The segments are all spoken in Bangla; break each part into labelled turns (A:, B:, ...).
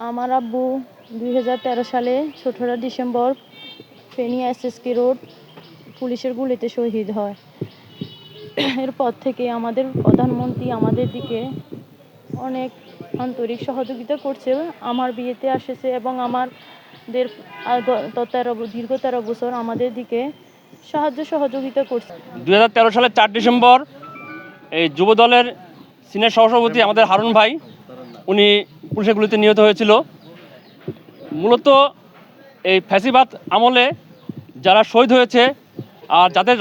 A: আমার আব্বু 2013 সালে 17 ডিসেম্বর ফেনী এসএসকে রোড পুলিশের গুলিতে শহীদ হয়। এরপর থেকে আমাদের প্রধানমন্ত্রী আমাদের দিকে অনেক আন্তরিক সহযোগিতা করছে। আমার বিয়েতে আসেছে এবং আমাদের দীর্ঘ 13 বছর আমাদের দিকে সাহায্য সহযোগিতা করছে।
B: 2013 সালের 4 ডিসেম্বর এই যুব দলের সিনিয়র সহসভাপতি আমাদের হারুন ভাই উনি পুলিশের গুলিতে নিহত হয়েছিল। মূলত এই ফ্যাসিবাদ আমলে যারা শহীদ হয়েছে আর যাদের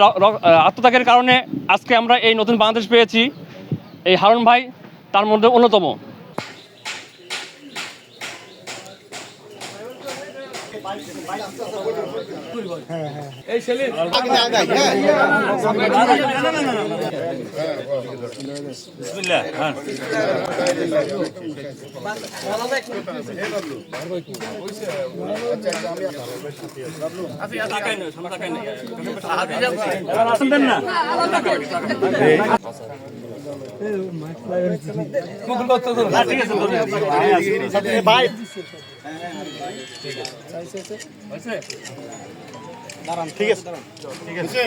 B: আত্মত্যাগের কারণে আজকে আমরা এই নতুন বাংলাদেশ পেয়েছি, এই হারুন ভাই তার মধ্যে অন্যতম।
C: ঠিক আছে।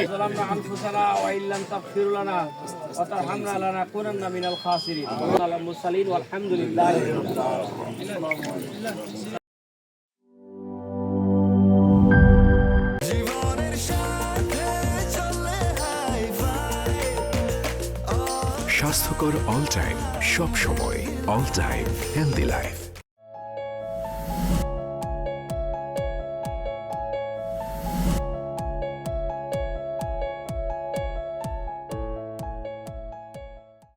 D: স্বাস্থ্যকর অল টাইম, সব সময় অল টাইম হেলদি লাইফ।